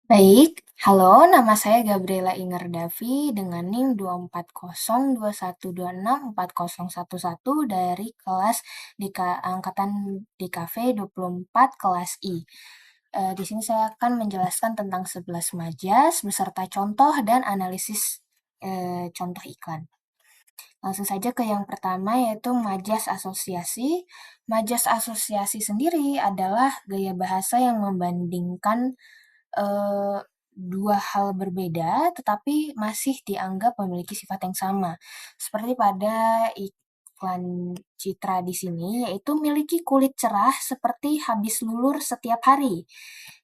Baik, halo, nama saya Gabriela Ingerdavi dengan NIM 24021264011 dari kelas angkatan DKV 24 kelas I. Di sini saya akan menjelaskan tentang 11 majas beserta contoh dan analisis contoh iklan. Langsung saja ke yang pertama yaitu majas asosiasi. Majas asosiasi sendiri adalah gaya bahasa yang membandingkan eh, dua hal berbeda tetapi masih dianggap memiliki sifat yang sama. Seperti pada iklan Citra di sini, yaitu miliki kulit cerah seperti habis lulur setiap hari.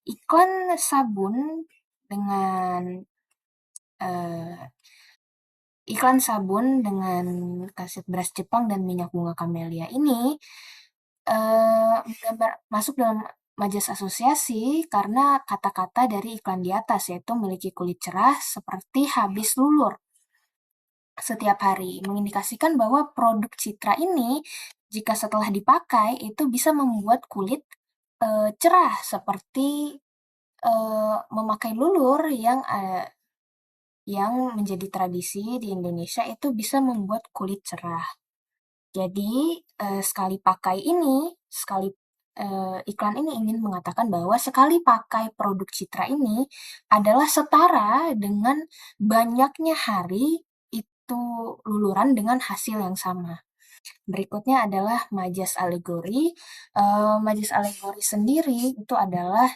Iklan sabun dengan eh, iklan sabun dengan kaset beras Jepang dan minyak bunga kamelia ini masuk dalam majas asosiasi karena kata-kata dari iklan di atas, yaitu memiliki kulit cerah seperti habis lulur setiap hari, mengindikasikan bahwa produk Citra ini jika setelah dipakai itu bisa membuat kulit cerah seperti memakai lulur yang menjadi tradisi di Indonesia itu bisa membuat kulit cerah. Jadi, sekali pakai ini, iklan ini ingin mengatakan bahwa sekali pakai produk Citra ini adalah setara dengan banyaknya hari itu luluran dengan hasil yang sama. Berikutnya adalah majas alegori. Majas alegori sendiri itu adalah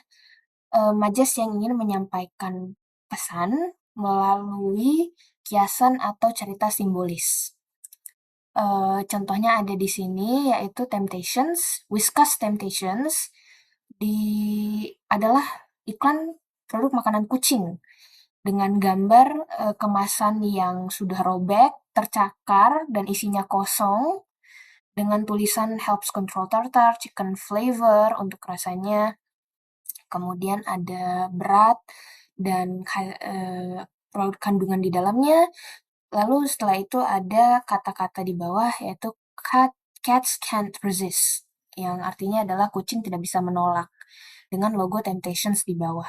majas yang ingin menyampaikan pesan melalui kiasan atau cerita simbolis. Contohnya ada di sini yaitu Temptations, Whiskas Temptations adalah iklan produk makanan kucing dengan gambar kemasan yang sudah robek, tercakar dan isinya kosong dengan tulisan helps control tartar, chicken flavor untuk rasanya. Kemudian ada berat dan produk kandungan di dalamnya. Lalu setelah itu ada kata-kata di bawah yaitu cats can't resist, yang artinya adalah kucing tidak bisa menolak, dengan logo Temptations di bawah.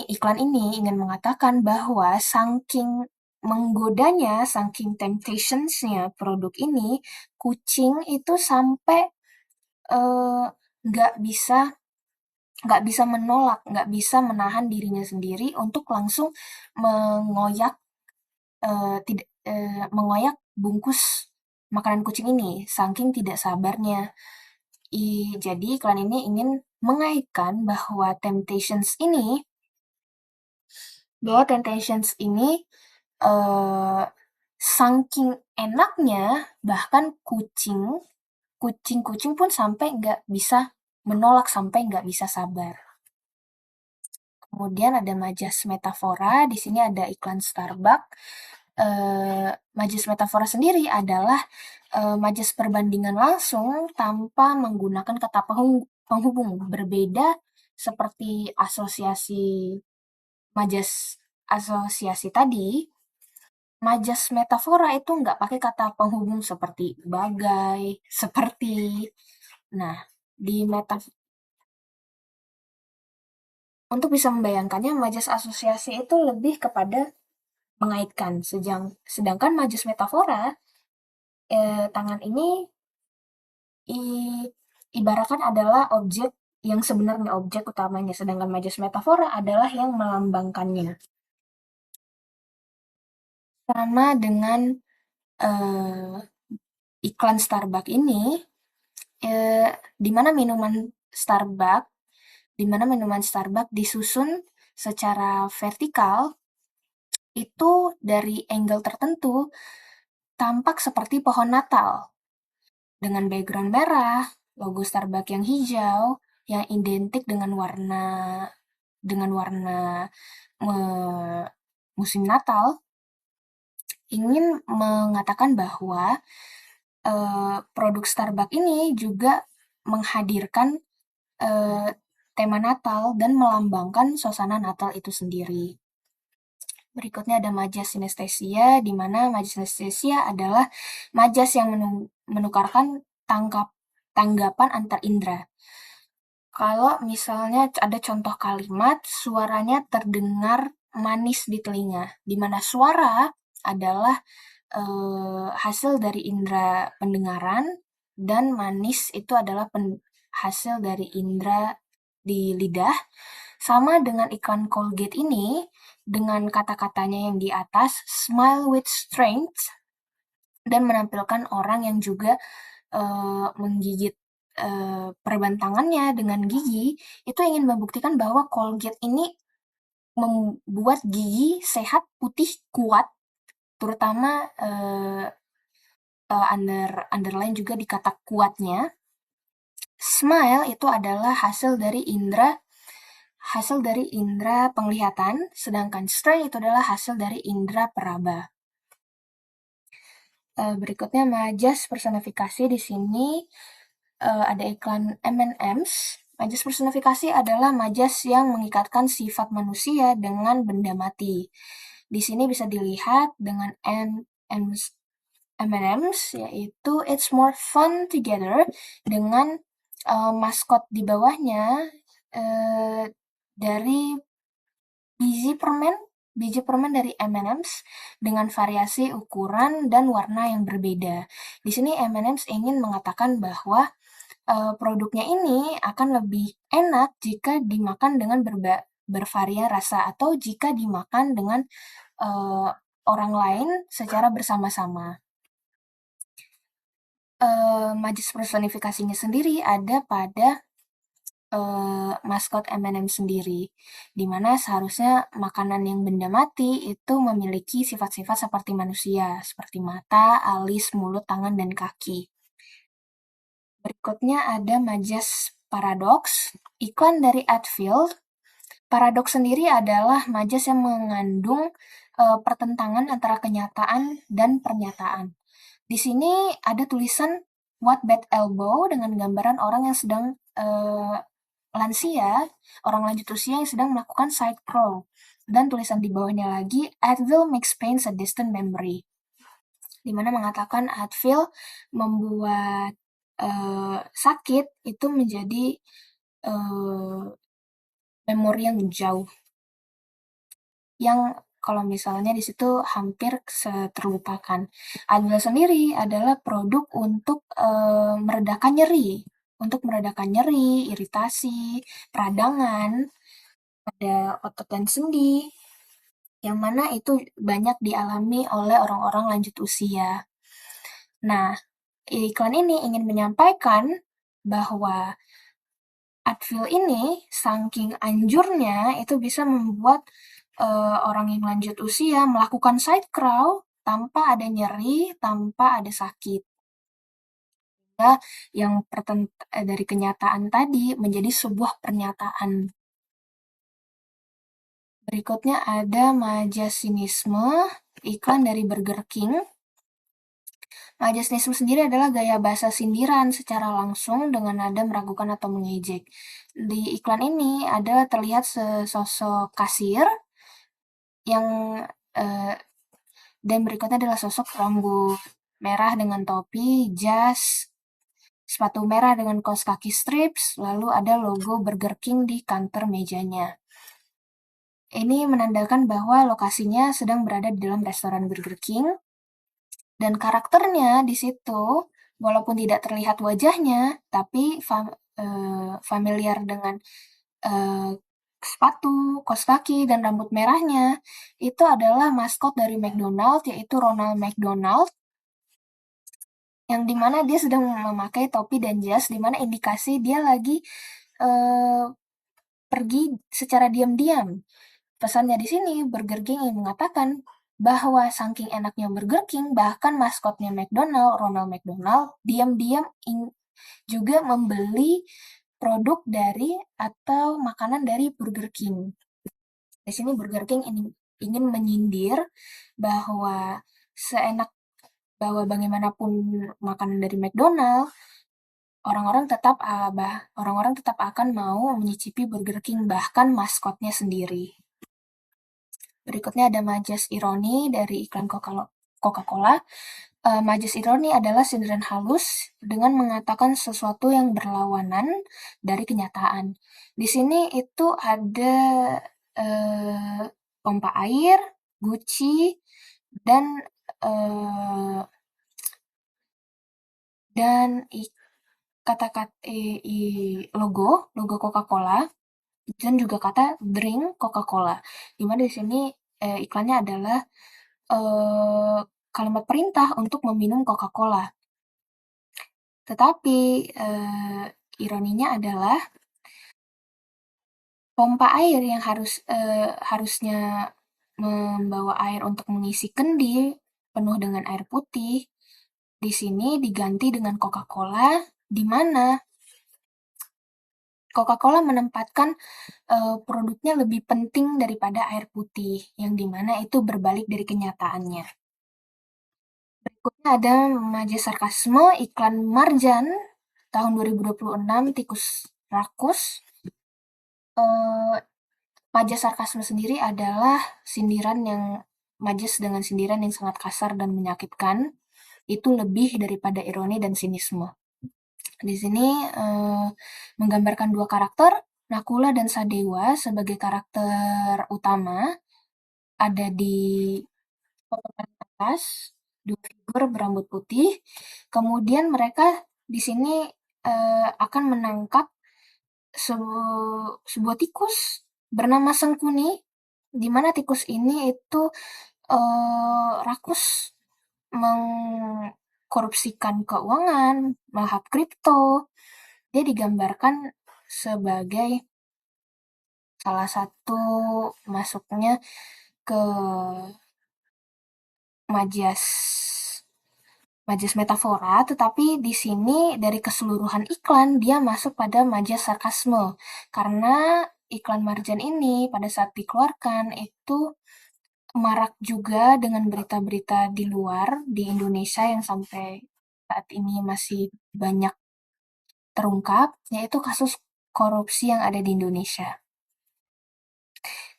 Iklan ini ingin mengatakan bahwa saking menggodanya, saking temptationsnya produk ini, kucing itu sampai eh, nggak bisa nggak bisa menolak, nggak bisa menahan dirinya sendiri untuk langsung mengoyak mengoyak bungkus makanan kucing ini, saking tidak sabarnya. Jadi iklan ini ingin mengaitkan bahwa Temptations ini eh, saking enaknya, bahkan kucing-kucing pun sampai nggak bisa menolak, sampai nggak bisa sabar. Kemudian ada majas metafora, di sini ada iklan Starbucks. Majas metafora sendiri adalah majas perbandingan langsung tanpa menggunakan kata penghubung. Berbeda seperti majas asosiasi tadi, majas metafora itu nggak pakai kata penghubung seperti bagai, seperti. Nah, di untuk bisa membayangkannya, majas asosiasi itu lebih kepada mengaitkan. Sedangkan majas metafora, tangan ini ibaratkan adalah objek yang sebenarnya objek utamanya, sedangkan majas metafora adalah yang melambangkannya. Sama dengan eh, iklan Starbucks ini, eh, di mana Starbucks, di mana minuman Starbucks disusun secara vertikal, itu dari angle tertentu tampak seperti pohon Natal dengan background merah, logo Starbucks yang hijau, yang identik dengan warna musim Natal, ingin mengatakan bahwa produk Starbucks ini juga menghadirkan tema Natal dan melambangkan suasana Natal itu sendiri. Berikutnya ada majas sinestesia, di mana majas sinestesia adalah majas yang menukarkan tanggapan antar indera. Kalau misalnya ada contoh kalimat, suaranya terdengar manis di telinga, di mana suara adalah hasil dari indera pendengaran dan manis itu adalah hasil dari indera di lidah. Sama dengan iklan Colgate ini, dengan kata-katanya yang di atas, smile with strength, dan menampilkan orang yang juga menggigit perban tangannya dengan gigi, itu ingin membuktikan bahwa Colgate ini membuat gigi sehat, putih, kuat, terutama underline juga di kata kuatnya. Smile itu adalah hasil dari indera penglihatan, sedangkan strength itu adalah hasil dari indera peraba. Berikutnya majas personifikasi di sini ada iklan M&M's. Majas personifikasi adalah majas yang mengikatkan sifat manusia dengan benda mati. Di sini bisa dilihat dengan M&M's, yaitu It's More Fun Together, dengan maskot di bawahnya dari biji permen dari M&M's dengan variasi ukuran dan warna yang berbeda. Di sini M&M's ingin mengatakan bahwa produknya ini akan lebih enak jika dimakan dengan bervaria rasa atau jika dimakan dengan orang lain secara bersama-sama. Majas personifikasinya sendiri ada pada maskot M&M sendiri, di mana seharusnya makanan yang benda mati itu memiliki sifat-sifat seperti manusia, seperti mata, alis, mulut, tangan, dan kaki. Berikutnya ada majas paradoks, iklan dari Adfield. Paradoks sendiri adalah majas yang mengandung pertentangan antara kenyataan dan pernyataan. Di sini ada tulisan What Bad Elbow dengan gambaran orang yang sedang lansia, orang lanjut usia yang sedang melakukan side crawl. Dan tulisan di bawahnya lagi, Advil makes pain a distant memory. Di mana mengatakan Advil membuat sakit itu menjadi memori yang jauh. Yang kalau misalnya di situ hampir terlupakan. Advil sendiri adalah produk untuk meredakan nyeri, iritasi, peradangan, ada otot dan sendi, yang mana itu banyak dialami oleh orang-orang lanjut usia. Nah, iklan ini ingin menyampaikan bahwa Advil ini saking anjurnya itu bisa membuat orang yang lanjut usia melakukan side crawl tanpa ada nyeri, tanpa ada sakit. Ya, yang dari kenyataan tadi menjadi sebuah pernyataan. Berikutnya ada majas sinisme, iklan dari Burger King. Majas sinisme sendiri adalah gaya bahasa sindiran secara langsung dengan nada meragukan atau mengejek. Di iklan ini ada terlihat sesosok kasir yang dan berikutnya adalah sosok rambut merah dengan topi, jas, sepatu merah dengan kaos kaki strips, lalu ada logo Burger King di counter mejanya. Ini menandakan bahwa lokasinya sedang berada di dalam restoran Burger King, dan karakternya di situ, walaupun tidak terlihat wajahnya, tapi familiar dengan sepatu, kaos kaki, dan rambut merahnya, itu adalah maskot dari McDonald, yaitu Ronald McDonald, yang dimana dia sedang memakai topi dan jas, dimana indikasi dia lagi pergi secara diam-diam. Pesannya di sini, Burger King ingin mengatakan bahwa saking enaknya Burger King, bahkan maskotnya McDonald, Ronald McDonald, diam-diam juga membeli produk dari atau makanan dari Burger King. Di sini Burger King ingin menyindir bahwa bahwa bagaimanapun makanan dari McDonald, orang-orang tetap akan mau menyicipi Burger King, bahkan maskotnya sendiri. Berikutnya ada majas ironi dari iklan Coca-Cola. Majas ironi adalah sindiran halus dengan mengatakan sesuatu yang berlawanan dari kenyataan. Di sini itu ada eh, pompa air, Gucci, dan eh, dan kata-kata logo Coca-Cola dan juga kata drink Coca-Cola. Di mana di sini iklannya adalah eh, kalimat perintah untuk meminum Coca-Cola. Tetapi ironinya adalah pompa air yang harusnya membawa air untuk mengisi kendi penuh dengan air putih, di sini diganti dengan Coca-Cola, di mana Coca-Cola menempatkan produknya lebih penting daripada air putih, yang di mana itu berbalik dari kenyataannya. Berikutnya ada Maje Sarkasme, iklan Marjan tahun 2026, tikus rakus. Eh, Majas sarkasme sendiri adalah sindiran yang majas dengan sindiran yang sangat kasar dan menyakitkan. Itu lebih daripada ironi dan sinisme. Di sini menggambarkan dua karakter, Nakula dan Sadewa sebagai karakter utama ada di papan atas, dua figur berambut putih. Kemudian mereka di sini akan menangkap sebuah tikus bernama Sengkuni, di mana tikus ini itu rakus mengkorupsikan keuangan, melahap kripto. Dia digambarkan sebagai salah satu masuknya ke majas majas metafora, tetapi di sini dari keseluruhan iklan dia masuk pada majas sarkasme. Karena iklan Marjan ini pada saat dikeluarkan itu marak juga dengan berita-berita di luar di Indonesia yang sampai saat ini masih banyak terungkap, yaitu kasus korupsi yang ada di Indonesia.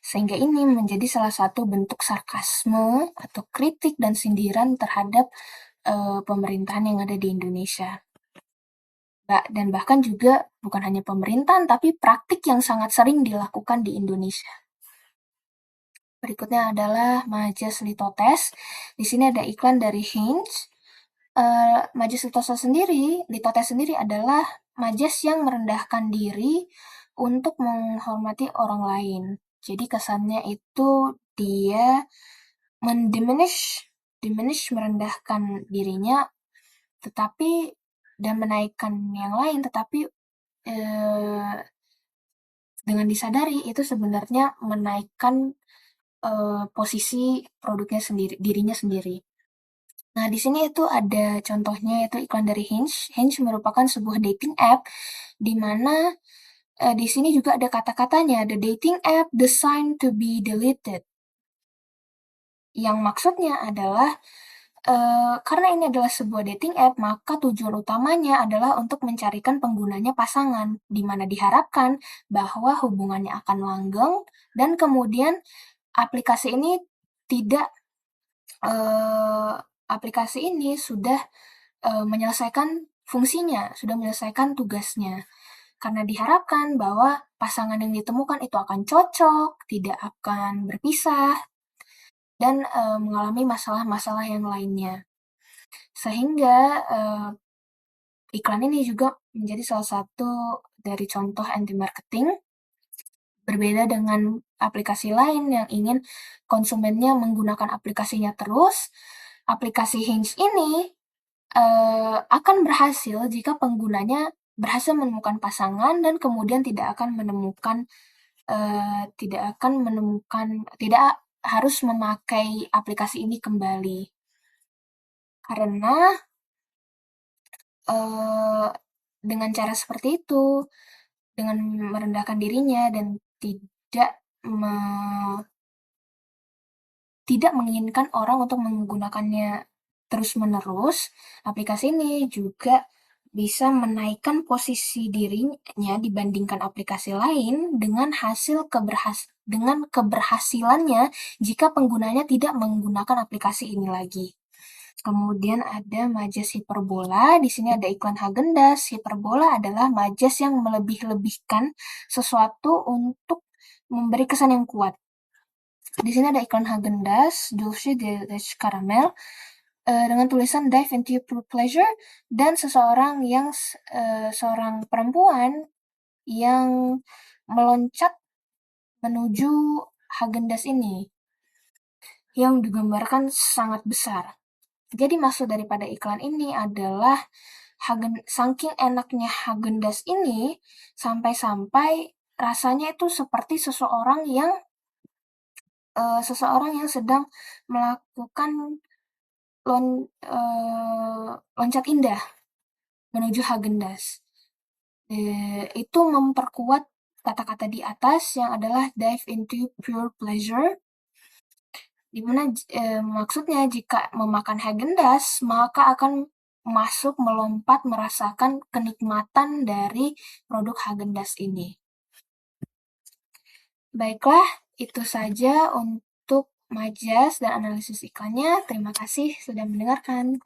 Sehingga ini menjadi salah satu bentuk sarkasme atau kritik dan sindiran terhadap pemerintahan yang ada di Indonesia. Dan bahkan juga bukan hanya pemerintahan, tapi praktik yang sangat sering dilakukan di Indonesia. Berikutnya adalah Majas Litotes. Di sini ada iklan dari Hinge. Majas Litotes sendiri adalah majas yang merendahkan diri untuk menghormati orang lain. Jadi kesannya itu dia diminish merendahkan dirinya, tetapi dan menaikkan yang lain, tetapi dengan disadari itu sebenarnya menaikkan posisi produknya sendiri, dirinya sendiri. Nah, di sini itu ada contohnya yaitu iklan dari Hinge. Hinge merupakan sebuah dating app di mana di sini juga ada kata-katanya, the dating app designed to be deleted. Yang maksudnya adalah karena ini adalah sebuah dating app, maka tujuan utamanya adalah untuk mencarikan penggunanya pasangan, di mana diharapkan bahwa hubungannya akan langgeng dan kemudian aplikasi ini tidak eee, aplikasi ini sudah menyelesaikan fungsinya, sudah menyelesaikan tugasnya. Karena diharapkan bahwa pasangan yang ditemukan itu akan cocok, tidak akan berpisah, dan mengalami masalah-masalah yang lainnya. Sehingga iklan ini juga menjadi salah satu dari contoh anti marketing, berbeda dengan aplikasi lain yang ingin konsumennya menggunakan aplikasinya terus. Aplikasi Hinge ini akan berhasil jika penggunanya berhasil menemukan pasangan dan kemudian tidak harus memakai aplikasi ini kembali. Karena dengan cara seperti itu, dengan merendahkan dirinya dan tidak me tidak menginginkan orang untuk menggunakannya terus-menerus, aplikasi ini juga bisa menaikkan posisi dirinya dibandingkan aplikasi lain dengan keberhasilannya jika penggunanya tidak menggunakan aplikasi ini lagi. Kemudian ada majas hiperbola, di sini ada iklan Häagen-Dazs. Hiperbola adalah majas yang melebih-lebihkan sesuatu untuk memberi kesan yang kuat. Di sini ada iklan Häagen-Dazs, Dulce de Leche Caramel, dengan tulisan Dive into Pure Pleasure, dan seorang perempuan yang meloncat menuju Häagen-Dazs ini, yang digambarkan sangat besar. Jadi maksud daripada iklan ini adalah saking enaknya Häagen-Dazs ini, sampai-sampai rasanya itu seperti seseorang yang sedang melakukan loncat indah menuju Häagen-Dazs. Itu memperkuat kata-kata di atas yang adalah dive into pure pleasure, di mana maksudnya jika memakan Häagen-Dazs maka akan masuk, melompat, merasakan kenikmatan dari produk Häagen-Dazs ini. Baiklah, itu saja untuk majas dan analisis iklannya. Terima kasih sudah mendengarkan.